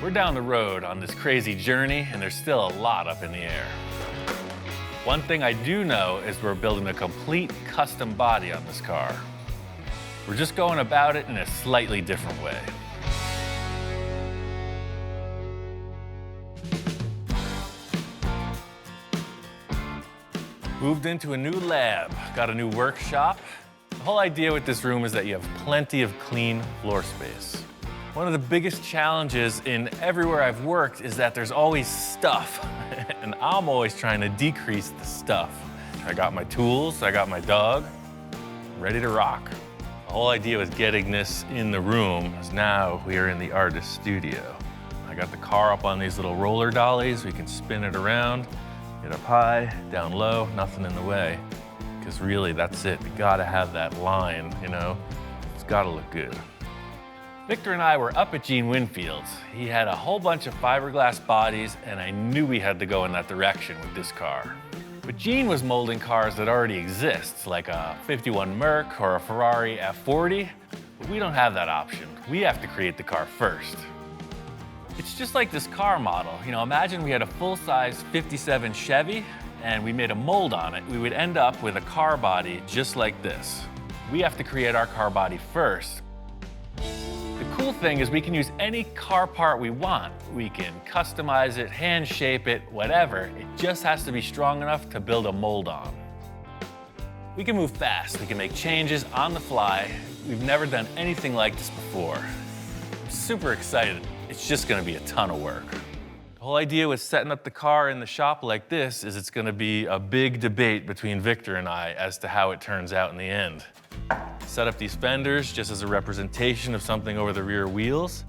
We're down the road on this crazy journey, and there's still a lot up in the air. One thing I do know is we're building a complete custom body on this car. We're just going about it in a slightly different way. Moved into a new lab, got a new workshop. The whole idea with this room is that you have plenty of clean floor space. One of the biggest challenges in everywhere I've worked is that there's always stuff, and I'm always trying to decrease the stuff. I got my tools, I got my dog, ready to rock. The whole idea with getting this in the room is now we are in the artist studio. I got the car up on these little roller dollies. We can spin it around, get up high, down low, nothing in the way. Because really, that's it. You gotta have that line, you know? It's gotta look good. Victor and I were up at Gene Winfield's. He had a whole bunch of fiberglass bodies, and I knew we had to go in that direction with this car. But Gene was molding cars that already exist, like a 51 Merc or a Ferrari F40, but we don't have that option. We have to create the car first. It's just like this car model. You know, imagine we had a full-size 57 Chevy, and we made a mold on it. We would end up with a car body just like this. We have to create our car body first. The cool thing is we can use any car part we want. We can customize it, hand shape it, whatever. It just has to be strong enough to build a mold on. We can move fast. We can make changes on the fly. We've never done anything like this before. I'm super excited. It's just gonna be a ton of work. The whole idea with setting up the car in the shop like this is it's gonna be a big debate between Victor and I as to how it turns out in the end. Set up these fenders just as a representation of something over the rear wheels.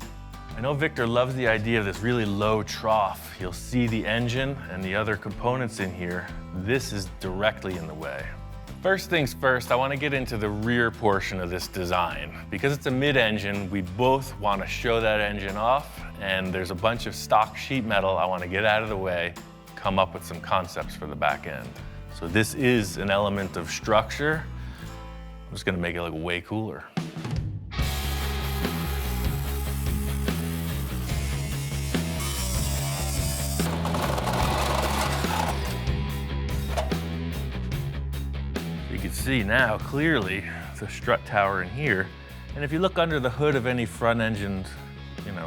I know Victor loves the idea of this really low trough. You'll see the engine and the other components in here. This is directly in the way. First things first, I want to get into the rear portion of this design. Because it's a mid-engine, we both want to show that engine off, and there's a bunch of stock sheet metal I want to get out of the way, come up with some concepts for the back end. So this is an element of structure. I'm just gonna make it look way cooler. You can see now clearly the strut tower in here. And if you look under the hood of any front-engined,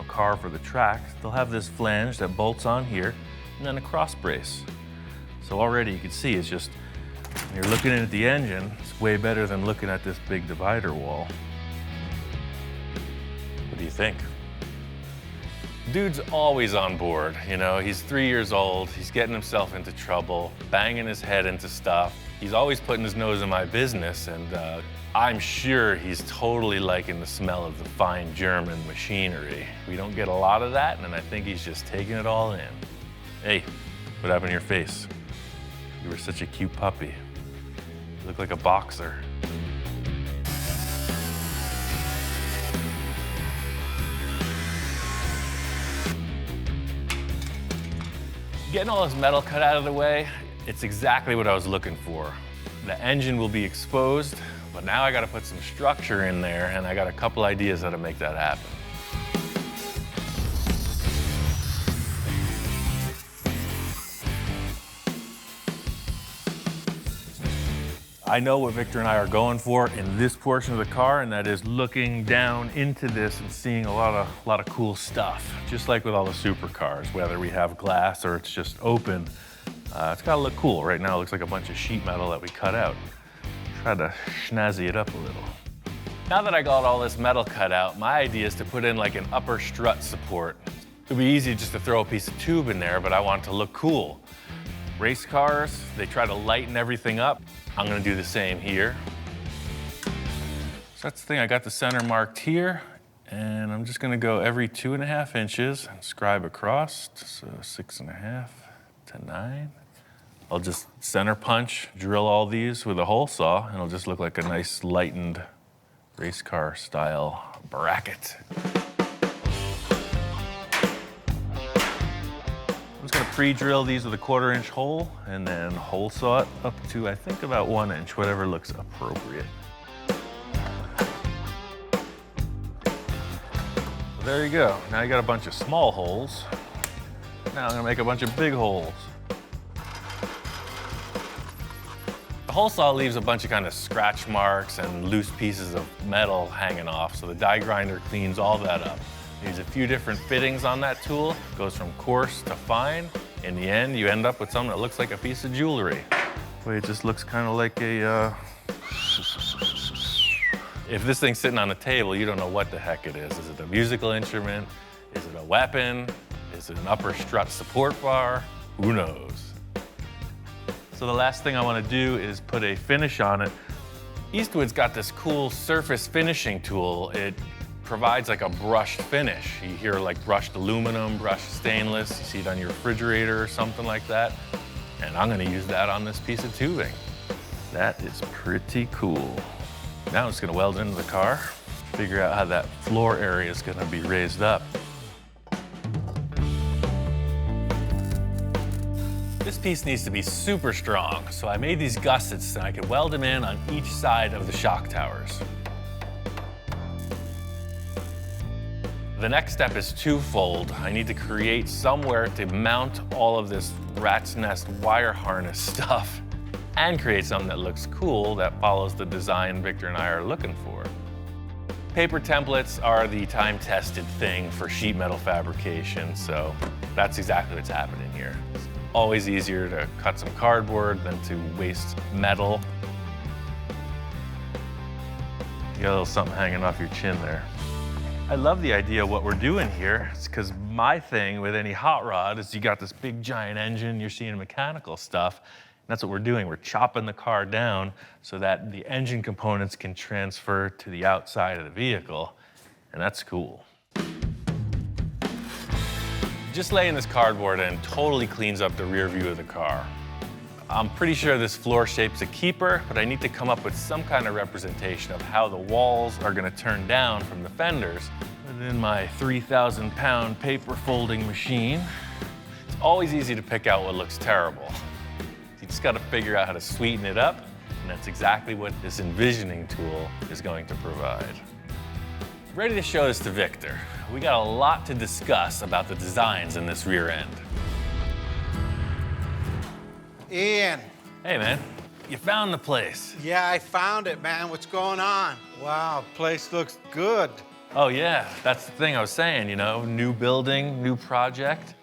car for the track, they'll have this flange that bolts on here and then a cross brace. So already you can see it's just, when you're looking at the engine, it's way better than looking at this big divider wall. What do you think? Dude's always on board, he's 3 years old, he's getting himself into trouble, banging his head into stuff. He's always putting his nose in my business, and I'm sure he's totally liking the smell of the fine German machinery. We don't get a lot of that, and I think he's just taking it all in. Hey, what happened to your face? You were such a cute puppy. You look like a boxer. Getting all this metal cut out of the way, it's exactly what I was looking for. The engine will be exposed, but now I gotta put some structure in there, and I got a couple ideas how to make that happen. I know what Victor and I are going for in this portion of the car, and that is looking down into this and seeing a lot of cool stuff. Just like with all the supercars, whether we have glass or it's just open, it's gotta look cool. Right now it looks like a bunch of sheet metal that we cut out. Try to snazzy it up a little. Now that I got all this metal cut out, my idea is to put in like an upper strut support. It'd be easy just to throw a piece of tube in there, but I want it to look cool. Race cars, they try to lighten everything up. I'm gonna do the same here. So that's the thing, I got the center marked here, and I'm just gonna go every 2.5 inches and scribe across, so 6.5 to 9. I'll just center punch, drill all these with a hole saw, and it'll just look like a nice lightened race car style bracket. I'm just gonna pre-drill these with a 1/4 inch hole and then hole saw it up to, I think, about 1 inch, whatever looks appropriate. There you go. Now you got a bunch of small holes. Now I'm gonna make a bunch of big holes. The hole saw leaves a bunch of kind of scratch marks and loose pieces of metal hanging off, so the die grinder cleans all that up. There's a few different fittings on that tool. It goes from coarse to fine. In the end, you end up with something that looks like a piece of jewelry. It just looks kind of like a, If this thing's sitting on a table, you don't know what the heck it is. Is it a musical instrument? Is it a weapon? Is it an upper strut support bar? Who knows? So the last thing I want to do is put a finish on it. Eastwood's got this cool surface finishing tool. It provides like a brushed finish. You hear like brushed aluminum, brushed stainless. You see it on your refrigerator or something like that. And I'm gonna use that on this piece of tubing. That is pretty cool. Now I'm just gonna weld into the car, figure out how that floor area is gonna be raised up. This piece needs to be super strong, so I made these gussets so I could weld them in on each side of the shock towers. The next step is twofold. I need to create somewhere to mount all of this rat's nest wire harness stuff and create something that looks cool that follows the design Victor and I are looking for. Paper templates are the time-tested thing for sheet metal fabrication, so that's exactly what's happening here. It's always easier to cut some cardboard than to waste metal. You got a little something hanging off your chin there. I love the idea of what we're doing here. It's because my thing with any hot rod is you got this big giant engine, you're seeing mechanical stuff. And that's what we're doing. We're chopping the car down so that the engine components can transfer to the outside of the vehicle. And that's cool. Just laying this cardboard in totally cleans up the rear view of the car. I'm pretty sure this floor shape's a keeper, but I need to come up with some kind of representation of how the walls are gonna turn down from the fenders within my 3,000-pound paper folding machine. It's always easy to pick out what looks terrible. You just gotta figure out how to sweeten it up, and that's exactly what this envisioning tool is going to provide. Ready to show this to Victor. We got a lot to discuss about the designs in this rear end. Ian. Hey, man. You found the place. Yeah, I found it, man. What's going on? Wow, place looks good. Oh, yeah. That's the thing I was saying, you know, new building, new project.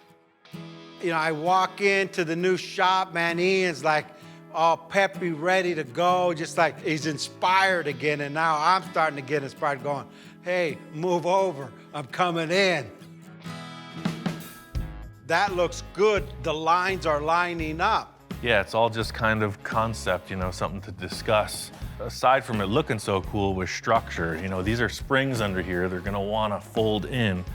You know, I walk into the new shop, man. Ian's like all peppy, ready to go, just like he's inspired again. And now I'm starting to get inspired, going, hey, move over. I'm coming in. That looks good. The lines are lining up. Yeah, it's all just kind of concept, you know, something to discuss. Aside from it looking so cool with structure, you know, these are springs under here. They're gonna wanna fold in.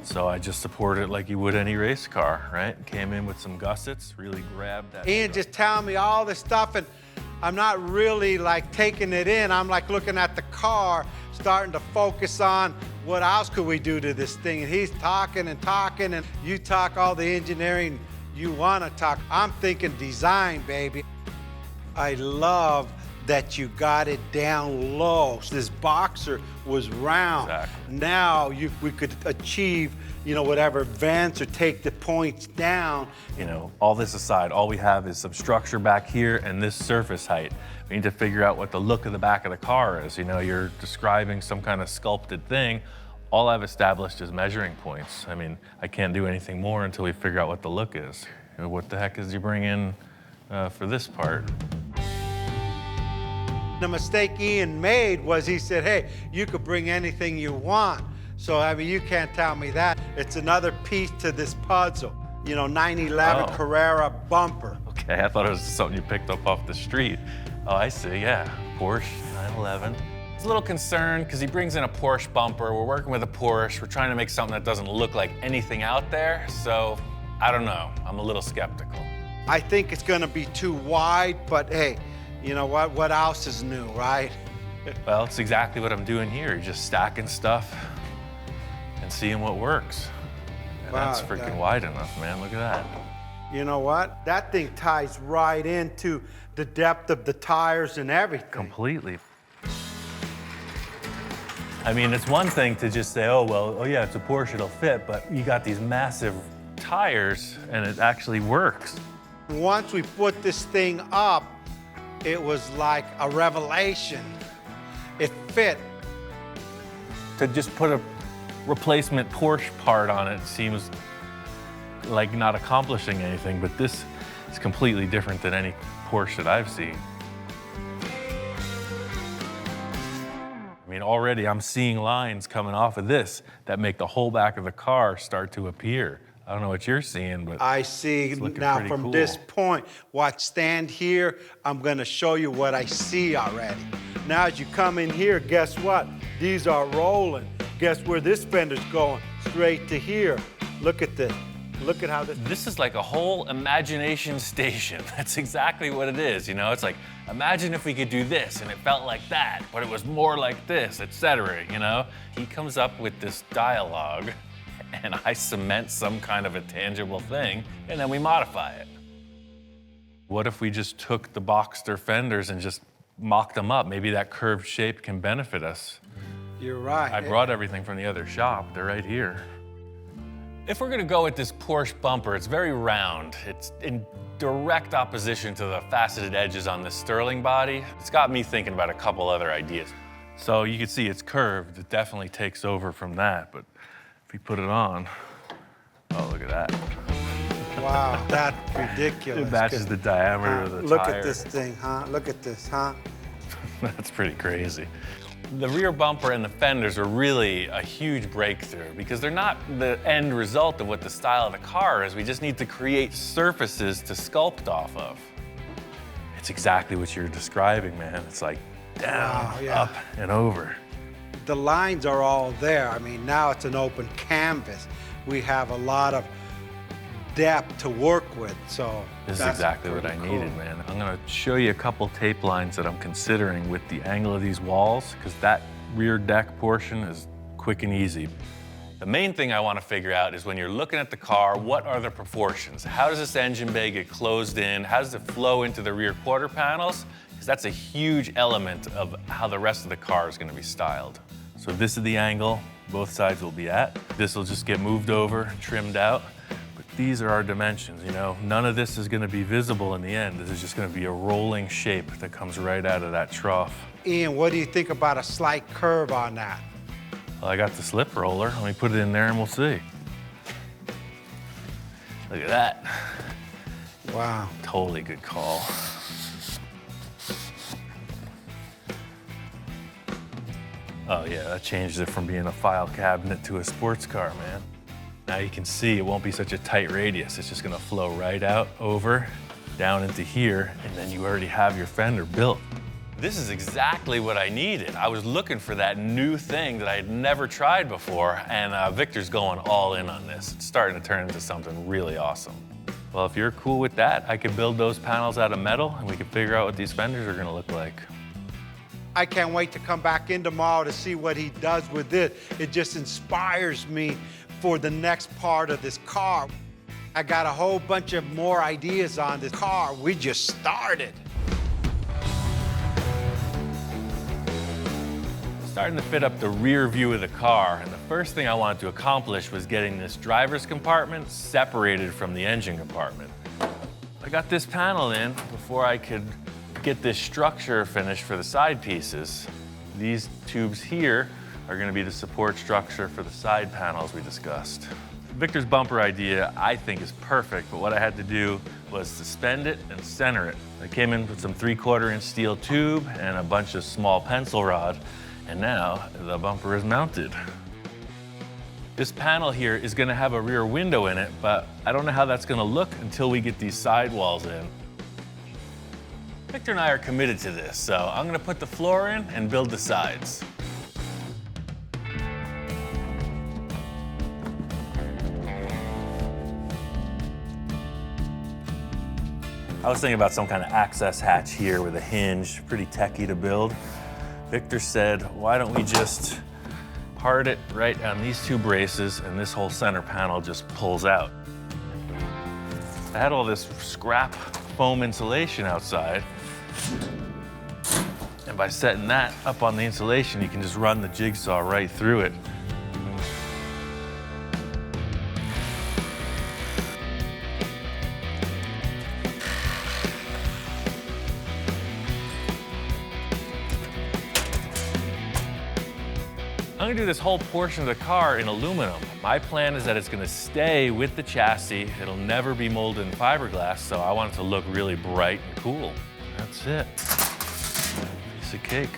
So I just support it like you would any race car, right? Came in with some gussets, really grabbed that. Ian just telling me all this stuff, and I'm not really like taking it in. I'm like looking at the car, starting to focus on what else could we do to this thing. And he's talking and talking, and you talk all the engineering you want to talk. I'm thinking design, baby. I love that you got it down low. This boxer was round. Exactly. Now we could achieve, you know, whatever vents or take the points down. You know, all this aside, all we have is some structure back here and this surface height. We need to figure out what the look of the back of the car is. You know, you're describing some kind of sculpted thing. All I've established is measuring points. I mean, I can't do anything more until we figure out what the look is. You know, what the heck is you bring in for this part? The mistake Ian made was he said, hey, you could bring anything you want. So, I mean, you can't tell me that. It's another piece to this puzzle. You know, 911 Carrera bumper. Okay, I thought it was something you picked up off the street. Oh, I see, yeah. Porsche 911. I was a little concerned because he brings in a Porsche bumper. We're working with a Porsche. We're trying to make something that doesn't look like anything out there. So, I don't know. I'm a little skeptical. I think it's gonna be too wide, but hey, you know what? What else is new, right? Well, it's exactly what I'm doing here. You're just stacking stuff and seeing what works. And Wow, that's freaking wide enough, man. Look at that. You know what? That thing ties right into the depth of the tires and everything. Completely. I mean, it's one thing to just say, oh, well, oh yeah, it's a Porsche, it'll fit, but you got these massive tires and it actually works. Once we put this thing up, it was like a revelation. It fit. To just put a replacement Porsche part on it seems like not accomplishing anything, but this is completely different than any Porsche that I've seen. I mean, already I'm seeing lines coming off of this that make the whole back of the car start to appear. I don't know what you're seeing, but I see now from cool. this point, watch, stand here, I'm gonna show you what I see already. Now as you come in here, guess what? These are rolling. Guess where this fender's going? Straight to here. Look at this. Look at how this. This is like a whole imagination station. That's exactly what it is, you know? It's like, imagine if we could do this and it felt like that, but it was more like this, etc., you know? He comes up with this dialogue and I cement some kind of a tangible thing and then we modify it. What if we just took the Boxster fenders and just mocked them up? Maybe that curved shape can benefit us. You're right. I brought everything from the other shop. They're right here. If we're gonna go with this Porsche bumper, it's very round. It's in direct opposition to the faceted edges on this Sterling body. It's got me thinking about a couple other ideas. So you can see it's curved. It definitely takes over from that, but if we put it on, oh, look at that. Wow, that's ridiculous. It matches the diameter of the Look tire. at this thing, huh? Look at this, huh? That's pretty crazy. The rear bumper and the fenders are really a huge breakthrough because they're not the end result of what the style of the car is. We just need to create surfaces to sculpt off of. It's exactly what you're describing, man. It's like down, Wow, yeah. up, and over. The lines are all there. I mean, now it's an open canvas. We have a lot of depth to work with, so This is exactly what I needed, man. I'm gonna show you a couple tape lines that I'm considering with the angle of these walls, because that rear deck portion is quick and easy. The main thing I want to figure out is when you're looking at the car, what are the proportions? How does this engine bay get closed in? How does it flow into the rear quarter panels? Because that's a huge element of how the rest of the car is going to be styled. So this is the angle both sides will be at. This will just get moved over, trimmed out. But these are our dimensions, you know? None of this is going to be visible in the end. This is just going to be a rolling shape that comes right out of that trough. Ian, what do you think about a slight curve on that? Well, I got the slip roller. Let me put it in there and we'll see. Look at that. Wow. Totally good call. Oh yeah, that changes it from being a file cabinet to a sports car, man. Now you can see it won't be such a tight radius. It's just gonna flow right out, over, down into here, and then you already have your fender built. This is exactly what I needed. I was looking for that new thing that I had never tried before, and Victor's going all in on this. It's starting to turn into something really awesome. Well, if you're cool with that, I could build those panels out of metal, and we could figure out what these fenders are gonna look like. I can't wait to come back in tomorrow to see what he does with it. It just inspires me for the next part of this car. I got a whole bunch of more ideas on this car. We just started. Starting to fit up the rear view of the car, and the first thing I wanted to accomplish was getting this driver's compartment separated from the engine compartment. I got this panel in before I could get this structure finished for the side pieces. These tubes here are going to be the support structure for the side panels we discussed. Victor's bumper idea, I think, is perfect, but what I had to do was suspend it and center it. I came in with some 3/4 inch steel tube and a bunch of small pencil rod, and now the bumper is mounted. This panel here is going to have a rear window in it, but I don't know how that's going to look until we get these sidewalls in. Victor and I are committed to this, so I'm gonna put the floor in and build the sides. I was thinking about some kind of access hatch here with a hinge, pretty techy to build. Victor said, why don't we just part it right on these two braces and this whole center panel just pulls out. I had all this scrap foam insulation outside, and And by setting that up on the insulation, you can just run the jigsaw right through it. I'm gonna do this whole portion of the car in aluminum. My plan is that it's gonna stay with the chassis. It'll never be molded in fiberglass, so I want it to look really bright and cool. That's it. Piece of cake.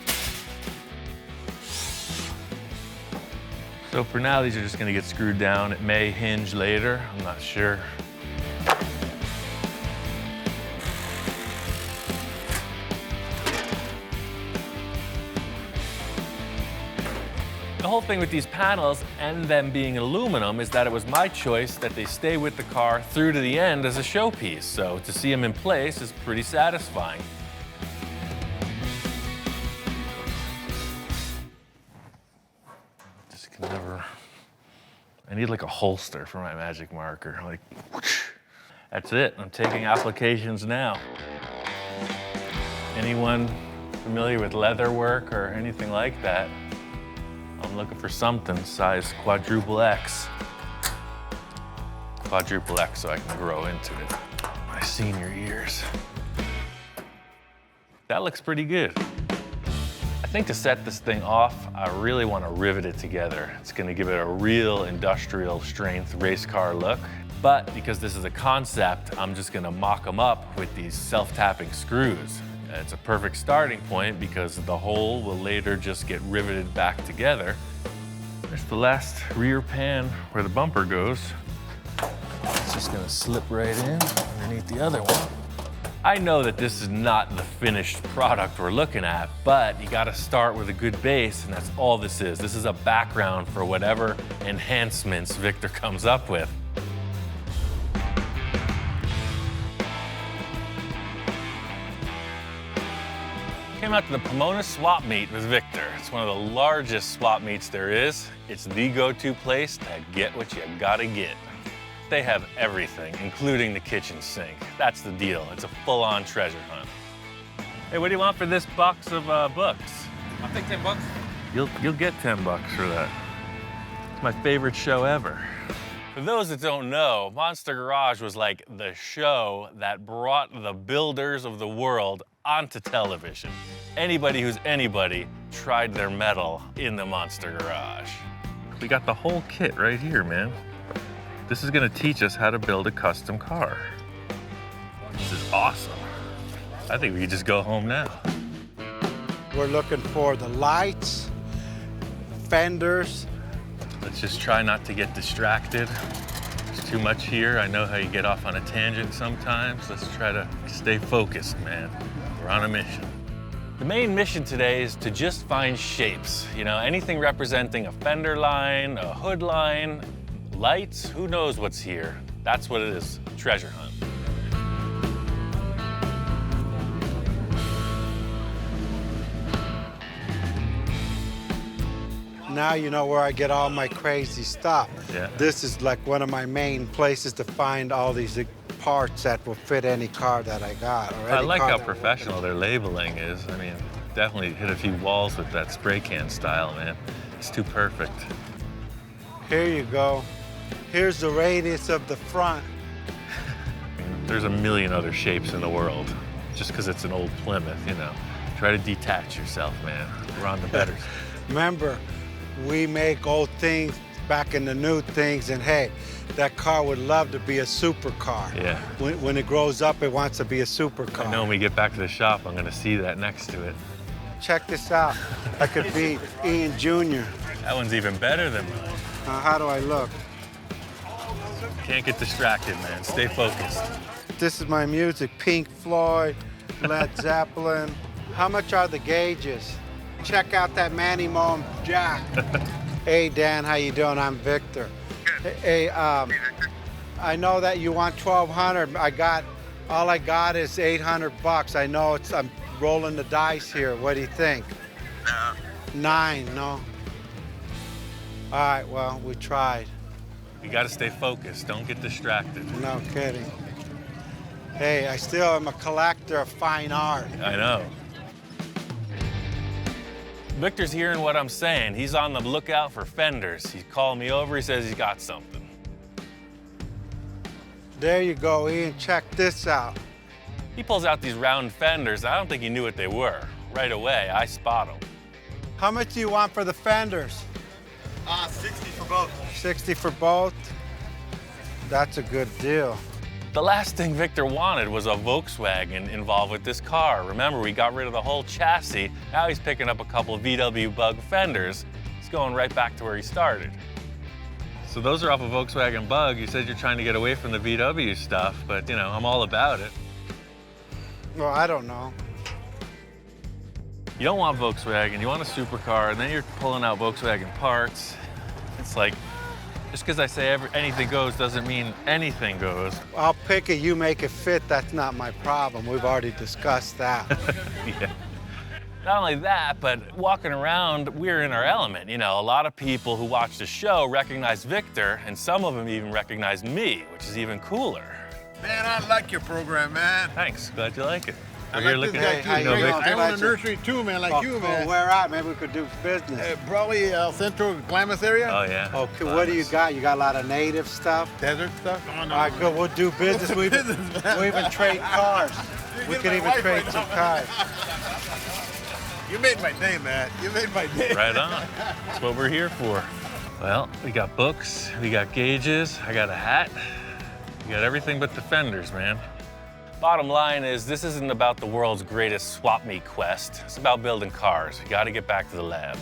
So for now, these are just gonna get screwed down. It may hinge later, I'm not sure. The whole thing with these panels and them being aluminum is that it was my choice that they stay with the car through to the end as a showpiece. So to see them in place is pretty satisfying. Just can never, I need like a holster for my magic marker. Like, whoosh. That's it, I'm taking applications now. Anyone familiar with leather work or anything like that? I'm looking for something size quadruple X. Quadruple X so I can grow into it. My senior years. That looks pretty good. I think to set this thing off, I really want to rivet it together. It's going to give it a real industrial strength race car look. But because this is a concept, I'm just going to mock them up with these self-tapping screws. It's a perfect starting point because the hole will later just get riveted back together. There's the last rear pan where the bumper goes. It's just gonna slip right in underneath the other one. I know that this is not the finished product we're looking at, but you gotta start with a good base, and that's all this is. This is a background for whatever enhancements Victor comes up with. Came out to the Pomona swap meet with Victor. It's one of the largest swap meets there is. It's the go-to place to get what you gotta get. They have everything, including the kitchen sink. That's the deal. It's a full-on treasure hunt. Hey, what do you want for this box of books? I'll take 10 bucks. You'll get 10 bucks for that. It's my favorite show ever. For those that don't know, Monster Garage was like the show that brought the builders of the world onto television. Anybody who's anybody tried their mettle in the Monster Garage. We got the whole kit right here, man. This is gonna teach us how to build a custom car. This is awesome. I think we could just go home now. We're looking for the lights, fenders. Let's just try not to get distracted. There's too much here. I know how you get off on a tangent sometimes. Let's try to stay focused, man. We're on a mission. The main mission today is to just find shapes. You know, anything representing a fender line, a hood line, lights, who knows what's here. That's what it is, treasure hunt. Now you know where I get all my crazy stuff. Yeah. This is like one of my main places to find all these parts that will fit any car that I got. Or I any like car how that professional their labeling is. I mean, definitely hit a few walls with that spray can style, man. It's too perfect. Here you go. Here's the radius of the front. There's a million other shapes in the world. Just because it's an old Plymouth, you know. Try to detach yourself, man. We're on the better side. Remember, we make old things back in the new things, and hey, that car would love to be a supercar. Yeah. When it grows up, it wants to be a supercar. I know when we get back to the shop, I'm gonna see that next to it. Check this out. I could be Ian Jr. That one's even better than mine. How do I look? Can't get distracted, man. Stay focused. This is my music, Pink Floyd, Led Zeppelin. How much are the gauges? Check out that Manny Moen jack. Hey, Dan, how you doing? I'm Victor. Good. Hey, I know that you want 1,200. All I got is 800 bucks. I know I'm rolling the dice here. What do you think? No. 9, no? All right, well, we tried. You gotta stay focused. Don't get distracted. No kidding. Hey, I still am a collector of fine art. I know. Victor's hearing what I'm saying. He's on the lookout for fenders. He's calling me over, he says he's got something. There you go, Ian, check this out. He pulls out these round fenders. I don't think he knew what they were. Right away, I spot them. How much do you want for the fenders? 60 for both. 60 for both? That's a good deal. The last thing Victor wanted was a Volkswagen involved with this car. Remember, we got rid of the whole chassis. Now he's picking up a couple of VW Bug fenders. He's going right back to where he started. So those are off a Volkswagen Bug. You said you're trying to get away from the VW stuff, but you know, I'm all about it. Well, I don't know. You don't want Volkswagen, you want a supercar, and then you're pulling out Volkswagen parts. It's like, just because I say anything goes doesn't mean anything goes. I'll pick it, you make it fit, that's not my problem. We've already discussed that. Yeah. Not only that, but walking around, we're in our element. You know, a lot of people who watch the show recognize Victor, and some of them even recognize me, which is even cooler. Man, I like your program, man. Thanks, glad you like it. I We're here like looking this at guy, Hey, too. how you Great. doing? I own a Glad you- nursery too, man, like you, Cool. man. Where at? Maybe we could do business. Probably Central Glamis area. Oh, yeah. Okay, what do you got? You got a lot of native stuff? Desert stuff. Oh, no, All right, good, we'll do business. We even trade cars. We get could my even wife trade right some now. cars. You made my day, man. You made my day. Right on. That's what we're here for. Well, we got books, we got gauges, I got a hat. We got everything but the fenders, man. Bottom line is, this isn't about the world's greatest swap meet quest. It's about building cars. You gotta get back to the lab.